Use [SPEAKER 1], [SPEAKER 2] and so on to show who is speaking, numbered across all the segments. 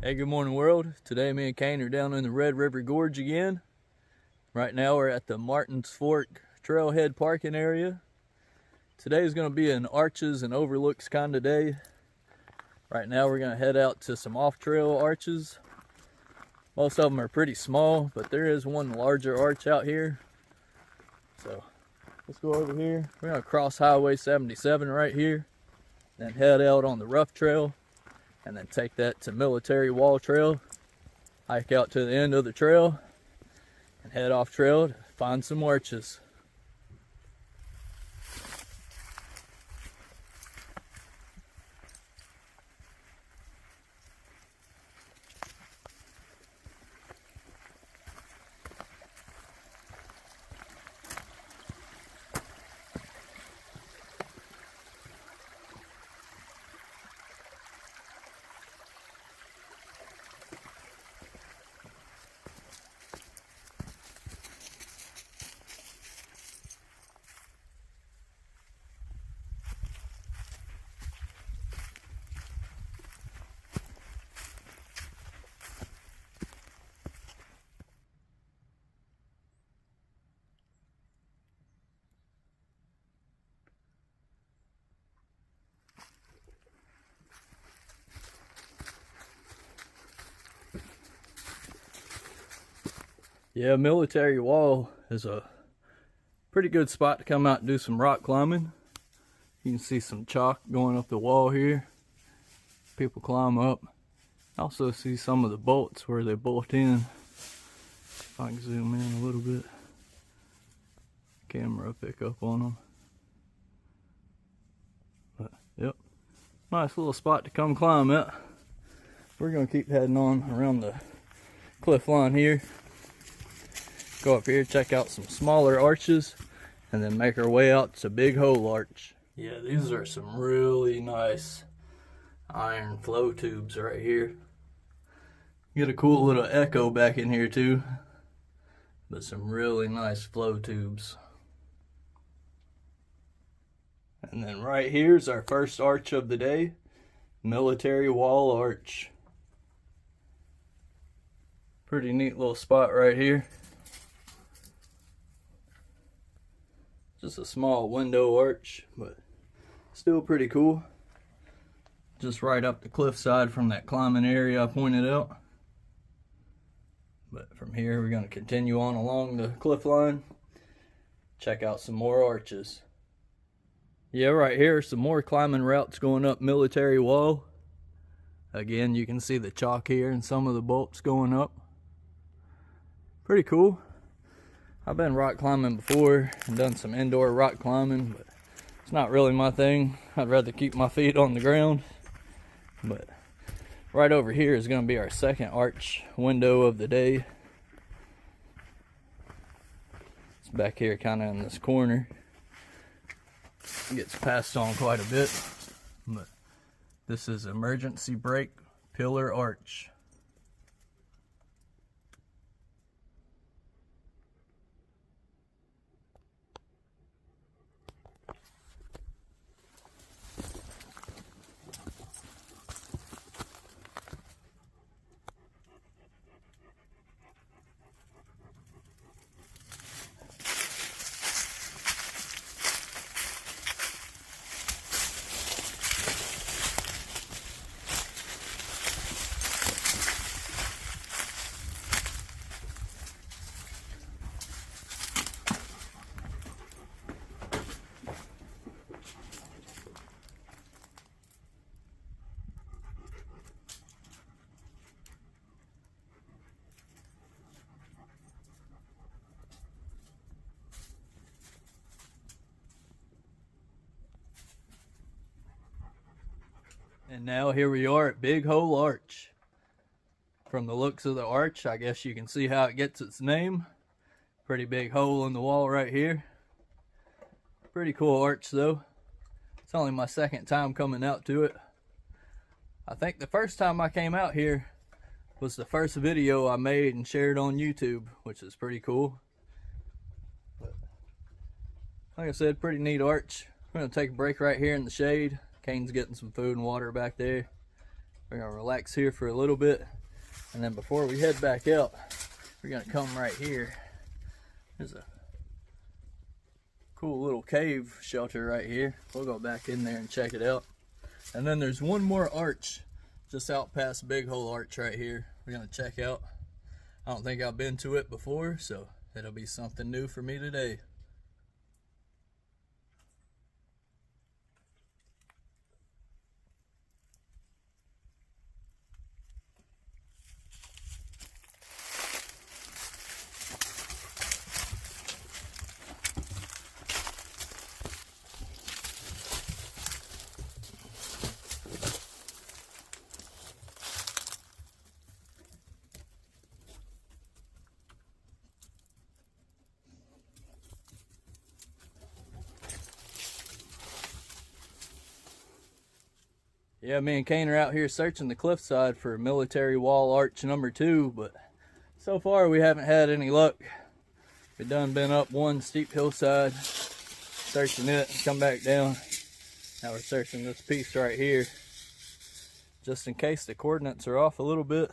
[SPEAKER 1] Hey, good morning world. Today me and Kane are down in the Red River Gorge again. Right now we're at the Martins Fork Trailhead parking area. Today is going to be an Arches and Overlooks kind of day. Right now we're going to head out to some off-trail arches. Most of them are pretty small, but there is one larger arch out here. So let's go over here. We're going to cross Highway 77 right here, then head out on the rough trail, and then take that to Military Wall Trail, hike out to the end of the trail, and head off trail to find some arches. Yeah, Military Wall is a pretty good spot to come out and do some rock climbing. You can see some chalk going up the wall here. People climb up. Also see some of the bolts where they bolt in. If I can zoom in a little bit. Camera will pick up on them. But, yep. Nice little spot to come climb at. We're going to keep heading on around the cliff line here. Go up here, check out some smaller arches, and then make our way out to Big Hole Arch. Yeah, these are some really nice iron flow tubes right here. Get a cool little echo back in here too, but some really nice flow tubes. And then right here's our first arch of the day, Military Wall Arch. Pretty neat little spot right here. Just a small window arch, but still pretty cool. Just right up the cliffside from that climbing area I pointed out. But from here, we're going to continue on along the cliff line, check out some more arches. Yeah, right here are some more climbing routes going up Military Wall. Again, you can see the chalk here and some of the bolts going up. Pretty cool. I've been rock climbing before and done some indoor rock climbing, but it's not really my thing. I'd rather keep my feet on the ground. But right over here is going to be our second arch window of the day. It's back here kind of in this corner. It gets passed on quite a bit, but this is Emergency Brake Pillar Arch. And now here we are at Big Hole Arch. From the looks of the arch, I guess you can see how it gets its name. Pretty big hole in the wall right here. Pretty cool arch though. It's only my second time coming out to it. I think the first time I came out here was the first video I made and shared on YouTube, which is pretty cool. But like I said, pretty neat arch. We're gonna take a break right here in the shade. Kane's getting some food and water back there. We're gonna relax here for a little bit, and then before we head back out, we're gonna come right here. There's a cool little cave shelter right here. We'll go back in there and check it out. And then there's one more arch just out past Big Hole Arch right here. We're gonna check out. I don't think I've been to it before, so it'll be something new for me today. Yeah, me and Kane are out here searching the cliffside for military wall arch number 2, but so far we haven't had any luck. We done been up one steep hillside, searching it, come back down. Now we're searching this piece right here, just in case the coordinates are off a little bit.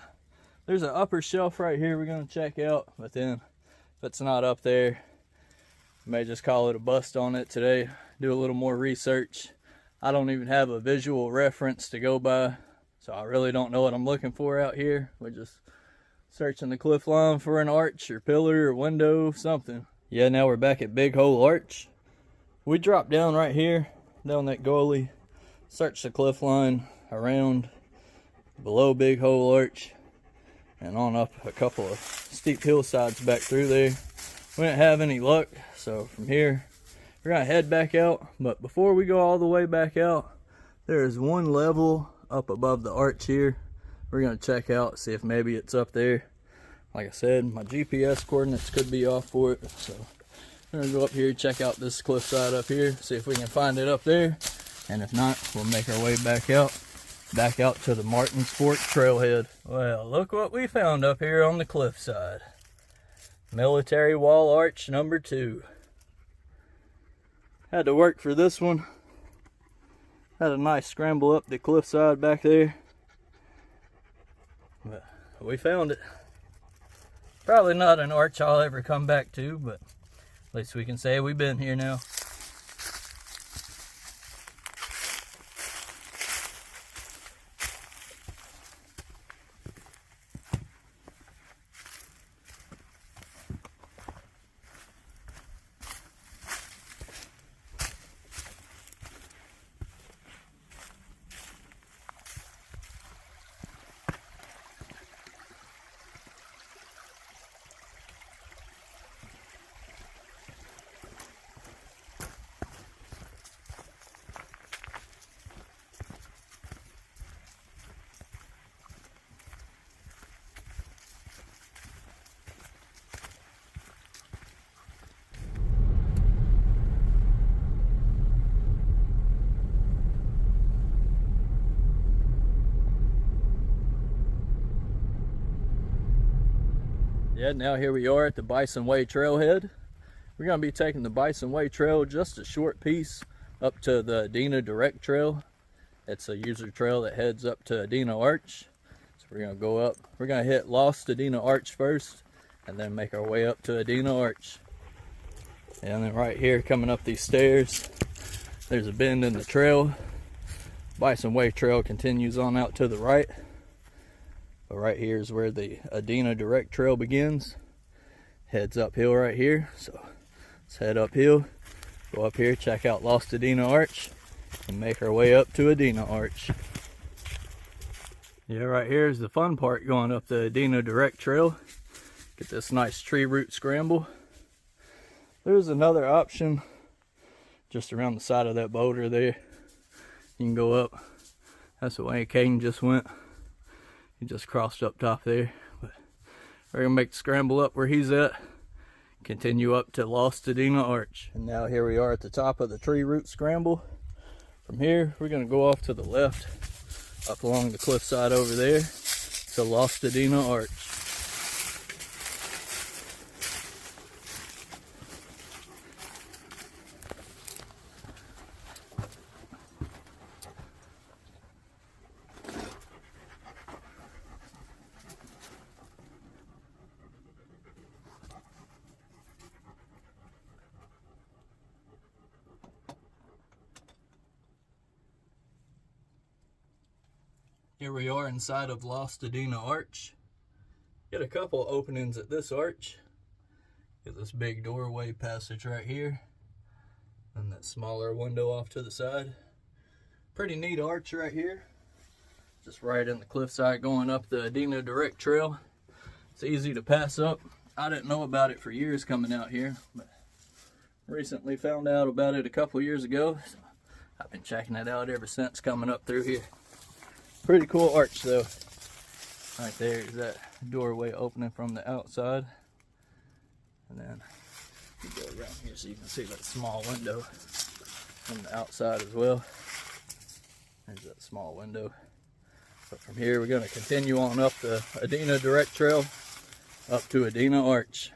[SPEAKER 1] There's an upper shelf right here we're gonna check out, but then if it's not up there, we may just call it a bust on it today, do a little more research. I don't even have a visual reference to go by, so I really don't know what I'm looking for out here. We're just searching the cliff line for an arch or pillar or window, something. Yeah, now we're back at Big Hole Arch. We dropped down right here, down that gully, searched the cliff line around below Big Hole Arch, and on up a couple of steep hillsides back through there. We didn't have any luck, so from here, we're gonna head back out. But before we go all the way back out, there is one level up above the arch here. We're gonna check out, see if maybe it's up there. Like I said, my GPS coordinates could be off for it, so we're gonna go up here, check out this cliffside up here, see if we can find it up there. And if not, we'll make our way back out to the Martins Fork trailhead. Well, look what we found up here on the cliffside. Military wall arch number 2. Had to work for this one. Had a nice scramble up the cliffside back there. But we found it. Probably not an arch I'll ever come back to, but at least we can say we've been here now. Yeah, now here we are at the Bison Way trailhead. We're going to be taking the Bison Way trail just a short piece up to the Adena Direct Trail. It's a user trail that heads up to Adena Arch. So we're going to go up. We're going to hit Lost Adena Arch first, and then make our way up to Adena Arch. And then right here, coming up these stairs, there's a bend in the trail. Bison Way trail continues on out to the right. But right here is where the Adena Direct Trail begins. Heads uphill right here. So let's head uphill, go up here, check out Lost Adena Arch, and make our way up to Adena Arch. Yeah, right here is the fun part going up the Adena Direct Trail. Get this nice tree root scramble. There's another option just around the side of that boulder there. You can go up. That's the way Caden just went. He just crossed up top there. But we're gonna make the scramble up where he's at. Continue up to Lost Adena Arch. And now here we are at the top of the tree root scramble. From here, we're gonna go off to the left, up along the cliffside over there, to Lost Adena Arch. Here we are inside of Lost Adena Arch. Get a couple openings at this arch. Get this big doorway passage right here, and that smaller window off to the side. Pretty neat arch right here. Just right in the cliffside going up the Adena Direct Trail. It's easy to pass up. I didn't know about it for years coming out here, but recently found out about it a couple years ago. So I've been checking it out ever since coming up through here. Pretty cool arch though. Right there is that doorway opening from the outside. And then you go around here so you can see that small window from the outside as well. There's that small window. But from here we're going to continue on up the Adena Direct Trail up to Adena Arch.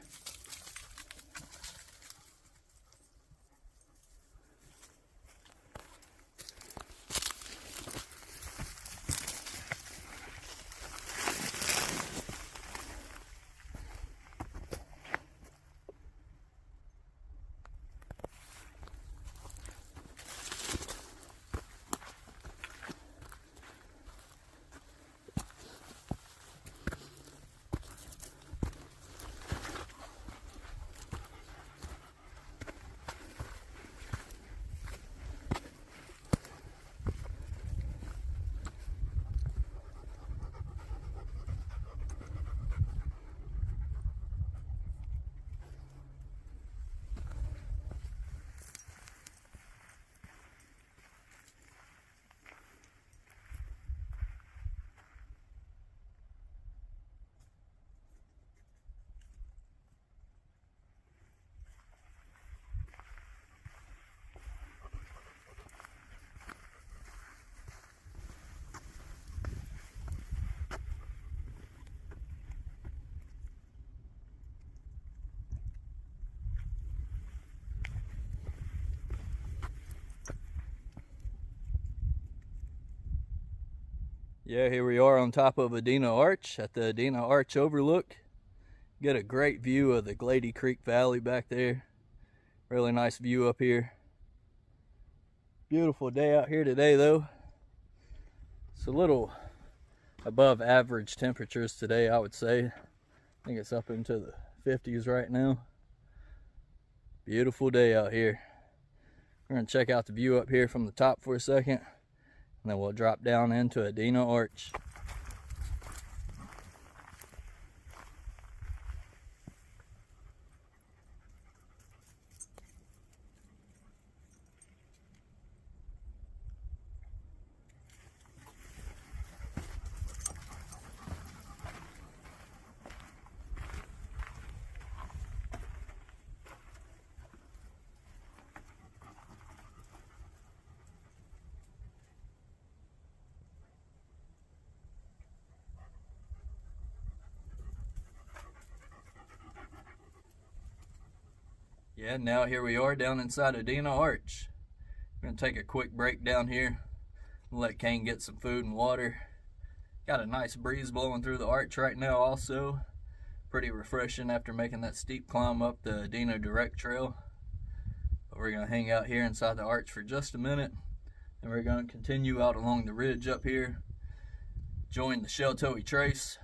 [SPEAKER 1] Yeah, here we are on top of Adena Arch at the Adena Arch overlook. Get a great view of the Glady Creek Valley back there. Really nice view up here. Beautiful day out here today though. It's a little above average temperatures today, I would say. I think it's up into the 50s right now. Beautiful day out here. We're gonna check out the view up here from the top for a second, and then we'll drop down into Adena Arch. Yeah, now here we are down inside Adena Arch. We're gonna take a quick break down here and let Kane get some food and water. Got a nice breeze blowing through the arch right now also. Pretty refreshing after making that steep climb up the Adena Direct Trail. But we're gonna hang out here inside the arch for just a minute, and we're gonna continue out along the ridge up here, join the Sheltoe Trace,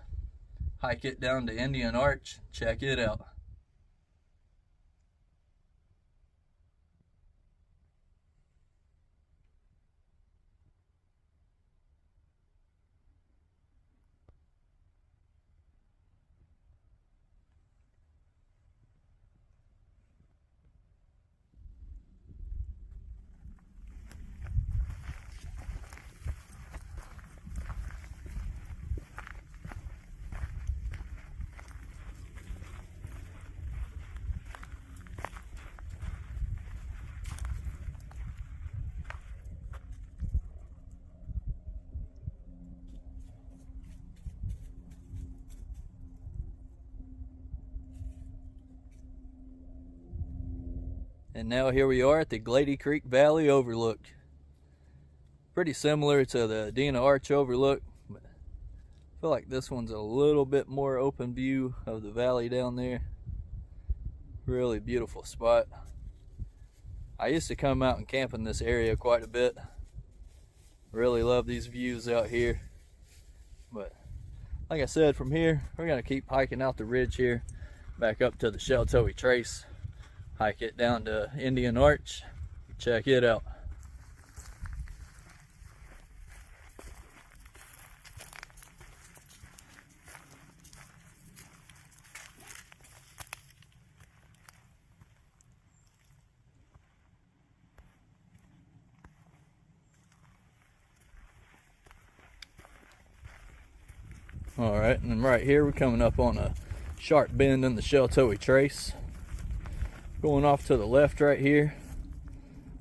[SPEAKER 1] hike it down to Indian Arch, check it out. And now here we are at the Glady Creek Valley overlook. Pretty similar to the Adena Arch overlook, but I feel like this one's a little bit more open view of the valley down there. Really beautiful spot. I used to come out and camp in this area quite a bit. Really love these views out here. But like I said, from here we're gonna keep hiking out the ridge here, back up to the Sheltowee Trace, hike it down to Indian Arch, check it out. All right, and then right here we're coming up on a sharp bend in the Sheltowee Trace. Going off to the left right here,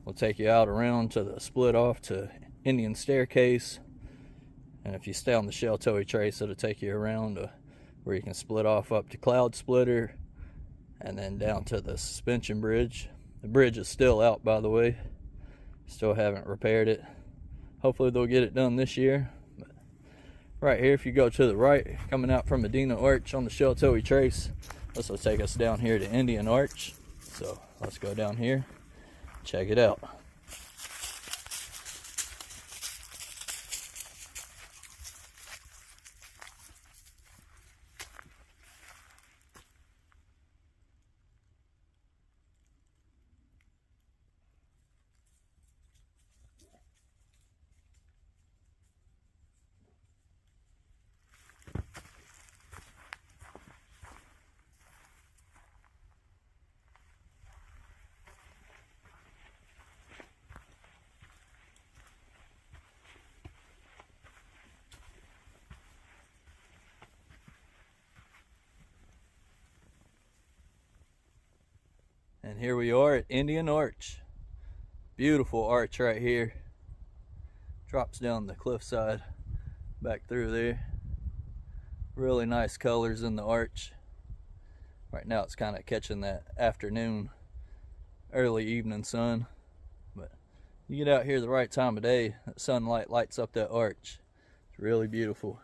[SPEAKER 1] we'll take you out around to the split off to Indian Staircase. And if you stay on the Sheltowee Trace, it'll take you around where you can split off up to Cloud Splitter and then down to the suspension bridge. The bridge is still out, by the way. Still haven't repaired it. Hopefully they'll get it done this year. Right here, if you go to the right, coming out from Adena Arch on the Sheltowee Trace, this will take us down here to Indian Arch. So let's go down here, check it out. And here we are at Indian Arch. Beautiful arch right here. Drops down the cliffside back through there. Really nice colors in the arch. Right now it's kind of catching that afternoon, early evening sun. But you get out here the right time of day, that sunlight lights up that arch. It's really beautiful.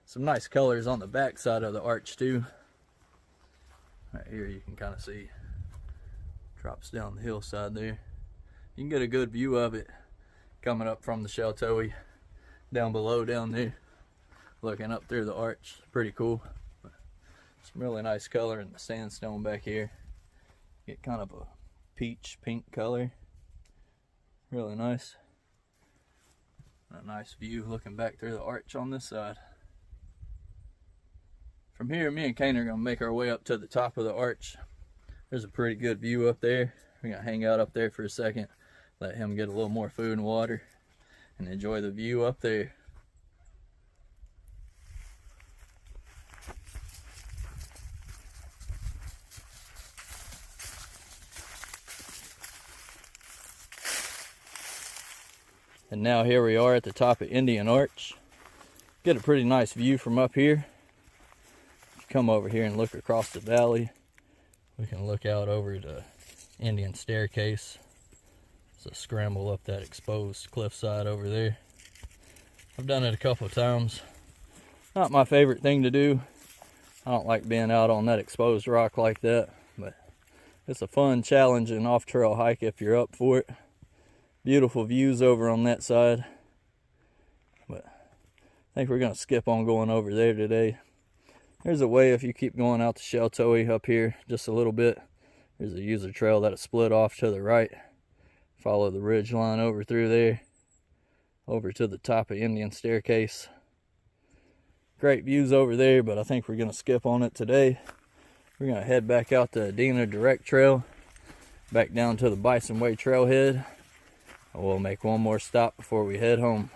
[SPEAKER 1] Some nice colors on the back side of the arch too. Right here you can kind of see, drops down the hillside there. You can get a good view of it coming up from the Sheltowee down below down there, looking up through the arch. Pretty cool. Some really nice color in the sandstone back here. Get kind of a peach pink color. Really nice. A nice view looking back through the arch on this side. From here, me and Kane are going to make our way up to the top of the arch. There's a pretty good view up there. We're going to hang out up there for a second, let him get a little more food and water, and enjoy the view up there. And now here we are at the top of Indian Arch. Get a pretty nice view from up here. If you come over here and look across the valley, we can look out over the Indian Staircase. It's a scramble up that exposed cliffside over there. I've done it a couple of times. Not my favorite thing to do. I don't like being out on that exposed rock like that, but it's a fun, challenging off-trail hike if you're up for it. Beautiful views over on that side. But I think we're going to skip on going over there today. There's a way if you keep going out to Sheltowee up here just a little bit. There's a user trail that'll split off to the right. Follow the ridge line over through there, over to the top of Indian Staircase. Great views over there, but I think we're going to skip on it today. We're going to head back out to Adena Direct Trail, back down to the Bison Way trailhead. We'll make one more stop before we head home.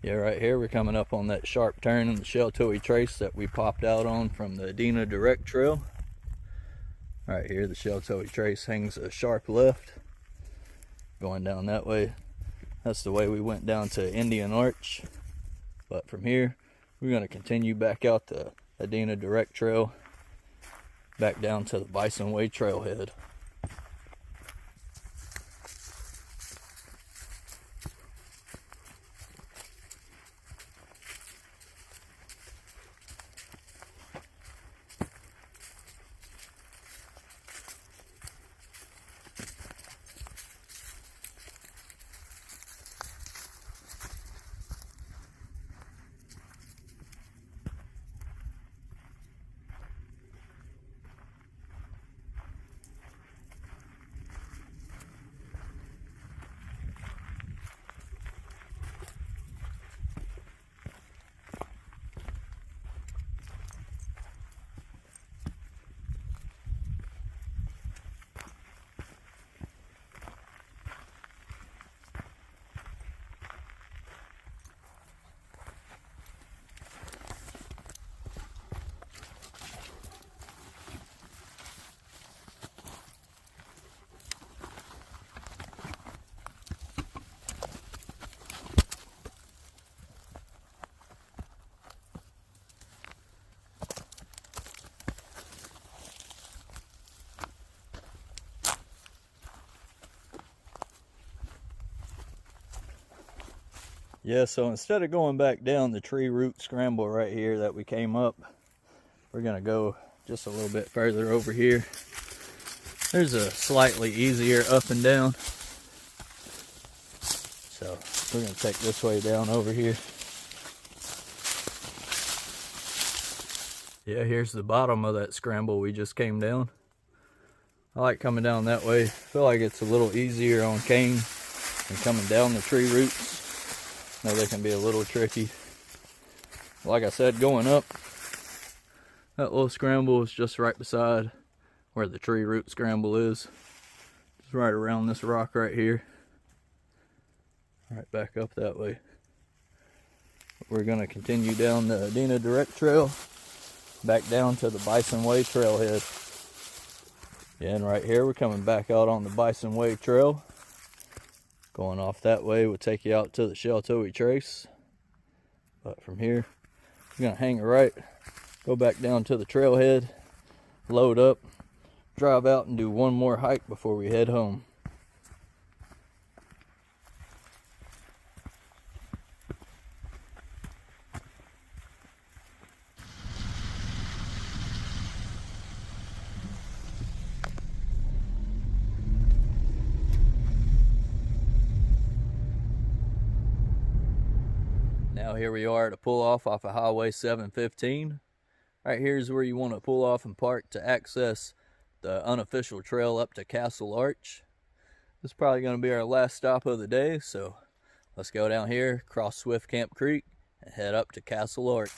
[SPEAKER 1] Yeah, right here we're coming up on that sharp turn in the Sheltowee Trace that we popped out on from the Adena Direct Trail. Right here the Sheltowee Trace hangs a sharp left. Going down that way. That's the way we went down to Indian Arch. But from here, we're going to continue back out the Adena Direct Trail, back down to the Bison Way trailhead. Yeah, so instead of going back down the tree root scramble right here that we came up, we're gonna go just a little bit further over here. There's a slightly easier up and down. So we're gonna take this way down over here. Yeah, here's the bottom of that scramble we just came down. I like coming down that way. I feel like it's a little easier on cane than coming down the tree roots. I know they can be a little tricky. Like I said, going up, that little scramble is just right beside where the tree root scramble is. Just right around this rock right here. Right back up that way. We're going to continue down the Adena Direct Trail, back down to the Bison Way trailhead. Yeah, and right here we're coming back out on the Bison Way trail. Going off that way will take you out to the Sheltoe Trace. But from here, we're going to hang a right, go back down to the trailhead, load up, drive out and do one more hike before we head home. Now here we are to pull off of Highway 715. Right here is where you want to pull off and park to access the unofficial trail up to Castle Arch. This is probably going to be our last stop of the day, so let's go down here, cross Swift Camp Creek, and head up to Castle Arch.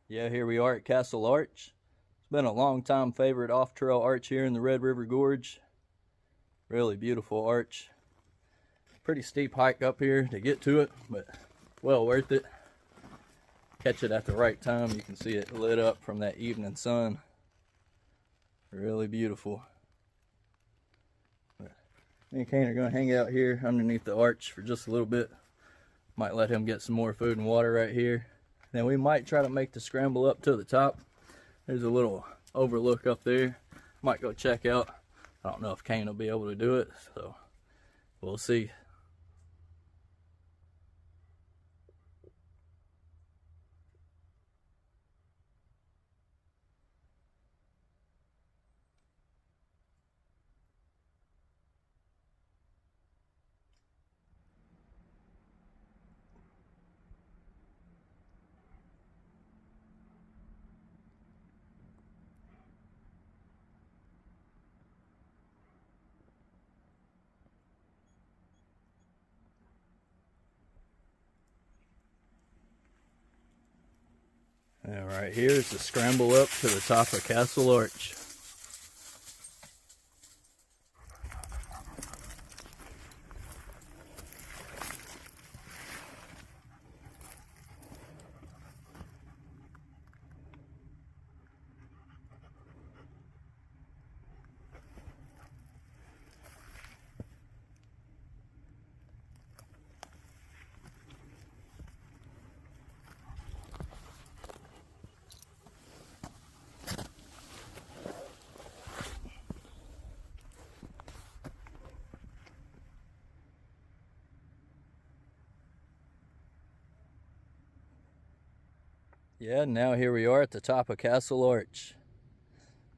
[SPEAKER 1] Yeah, here we are at Castle Arch. It's been a long time favorite off-trail arch here in the Red River Gorge. Really beautiful arch. Pretty steep hike up here to get to it, but well worth it. Catch it at the right time. You can see it lit up from that evening sun. Really beautiful. Me and Kane are going to hang out here underneath the arch for just a little bit. Might let him get some more food and water right here. Then we might try to make the scramble up to the top. There's a little overlook up there. Might go check out. I don't know if Kane will be able to do it, so we'll see. And right here is the scramble up to the top of Castle Arch. Yeah, now here we are at the top of Castle Arch.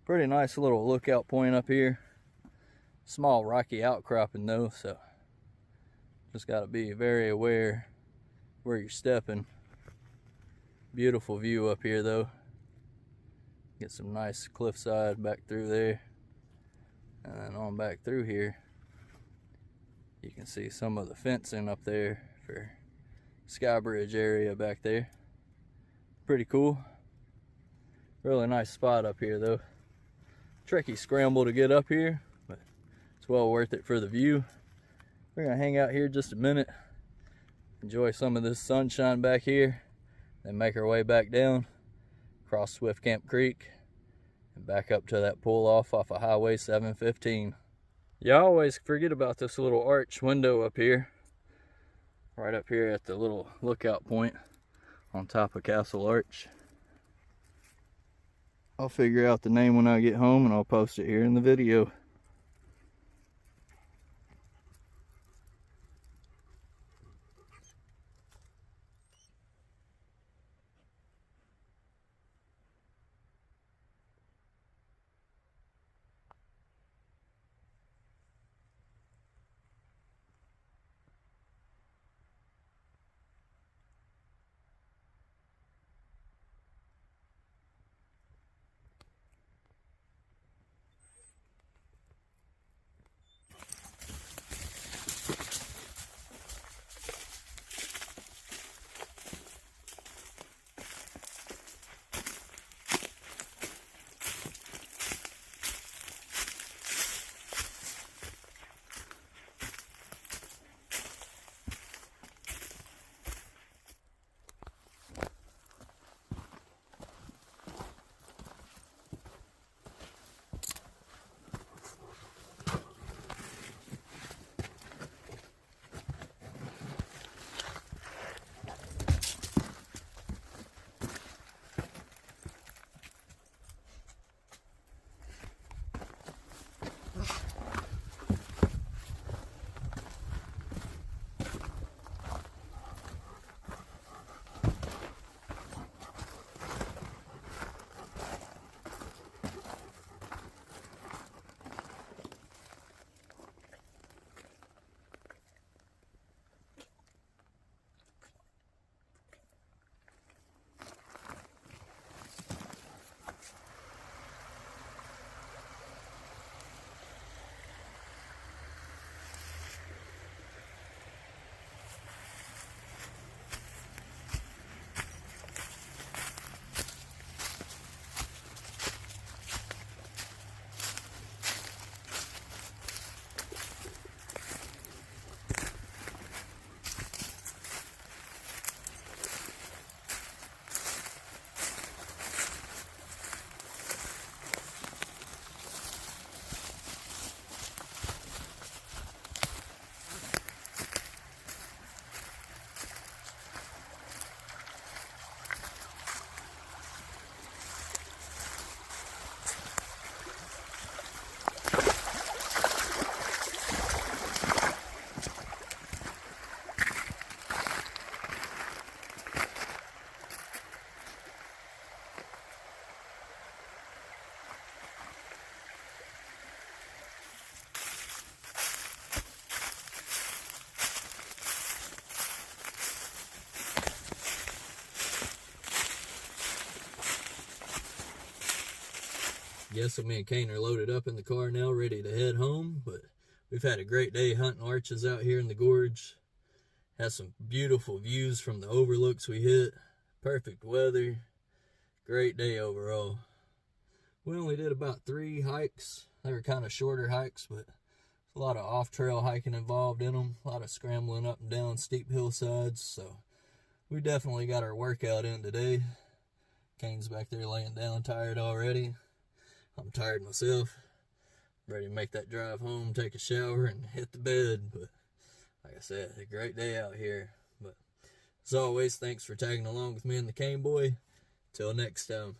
[SPEAKER 1] Pretty nice little lookout point up here. Small rocky outcropping though, so just got to be very aware where you're stepping. Beautiful view up here though. Get some nice cliffside back through there. And then on back through here, you can see some of the fencing up there for Sky Bridge area back there. Pretty cool. Really nice spot up here though. Tricky scramble to get up here, but it's well worth it for the view. We're gonna hang out here just a minute, enjoy some of this sunshine back here, then make our way back down, cross Swift Camp Creek, and back up to that pull off of Highway 715. You always forget about this little arch window up here, right up here at the little lookout point on top of Castle Arch. I'll figure out the name when I get home and I'll post it here in the video. Guess so me and Kane are loaded up in the car now, ready to head home, but we've had a great day hunting arches out here in the gorge. Had some beautiful views from the overlooks we hit, perfect weather, Great day overall. We only did about 3 hikes. They were kind of shorter hikes, but a lot of off-trail hiking involved in them. A lot of scrambling up and down steep hillsides. So we definitely got our workout in today. Kane's back there laying down tired already. I'm tired myself. Ready to make that drive home, take a shower, and hit the bed. But like I said, a great day out here. But as always, thanks for tagging along with me and the Cane Boy. Till next time.